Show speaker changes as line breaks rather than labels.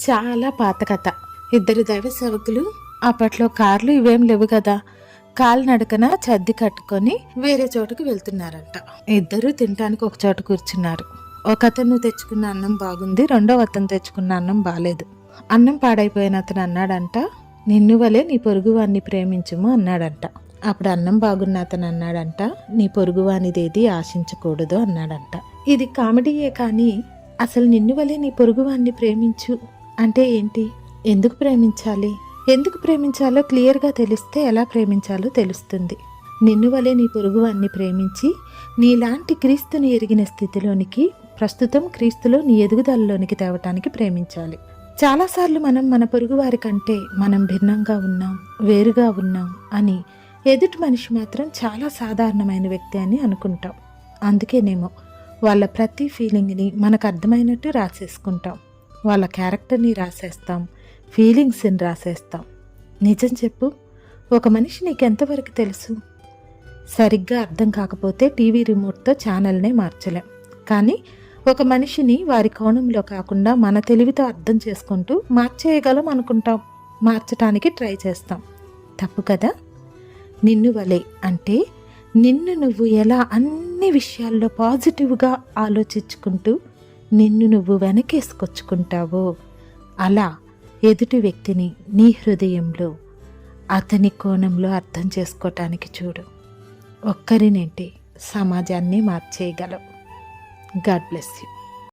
చాలా పాత కథ. ఇద్దరు దైవ సేవకులు, అప్పట్లో కార్లు ఇవేం లేవు కదా, కాలినడకన చద్ది కట్టుకొని వేరే చోటుకు వెళ్తున్నారంట. ఇద్దరు తినటానికి ఒక చోట కూర్చున్నారు. ఒక అతను తెచ్చుకున్న అన్నం బాగుంది, రెండవ అతను తెచ్చుకున్న అన్నం బాలేదు. అన్నం పాడైపోయిన అతను అన్నాడంట, నిన్ను వలే నీ పొరుగువాన్ని ప్రేమించుము అన్నాడంట. అప్పుడు అన్నం బాగున్న అతను అన్నాడంట, నీ పొరుగువానిదేది ఆశించకూడదు అన్నాడంట. ఇది కామెడీయే కానీ అసలు నిన్ను వలే నీ పొరుగువాన్ని ప్రేమించు అంటే ఏంటి? ఎందుకు ప్రేమించాలి? ఎందుకు ప్రేమించాలో క్లియర్గా తెలిస్తే ఎలా ప్రేమించాలో తెలుస్తుంది. నిన్ను వలే నీ పొరుగువాన్ని ప్రేమించి నీలాంటి క్రీస్తుని ఎరిగిన స్థితిలోనికి, ప్రస్తుతం క్రీస్తులో నీ ఎదుగుదలలోనికి తేవటానికి ప్రేమించాలి. చాలాసార్లు మనం మన పొరుగువారి కంటే మనం భిన్నంగా ఉన్నాం, వేరుగా ఉన్నాం అని ఎదుటి మనిషి మాత్రం చాలా సాధారణమైన వ్యక్తి అని అనుకుంటాం. అందుకేనేమో వాళ్ళ ప్రతి ఫీలింగ్ని మనకు అర్థమైనట్టు రాసేసుకుంటాం. వాళ్ళ క్యారెక్టర్ని రాసేస్తాం, ఫీలింగ్స్ని రాసేస్తాం. నిజం చెప్పు, ఒక మనిషి నీకెంతవరకు తెలుసు? సరిగ్గా అర్థం కాకపోతే టీవీ రిమోట్తో ఛానల్నే మార్చలేం. కానీ ఒక మనిషిని వారి కోణంలో కాకుండా మన తెలివితో అర్థం చేసుకుంటూ మార్చేయగలం అనుకుంటాం, మార్చడానికి ట్రై చేస్తాం. తప్పు కదా? నిన్ను వలే అంటే నిన్ను నువ్వు ఎలా అన్ని విషయాల్లో పాజిటివ్గా ఆలోచించుకుంటూ నిన్ను నువ్వు వెనకేసుకొచ్చుకుంటావో అలా ఎదుటి వ్యక్తిని నీ హృదయంలో అతని కోణంలో అర్థం చేసుకోవటానికి చూడు. ఒక్కరినేంటి, సమాజాన్ని మార్చేయగలవు. God bless you.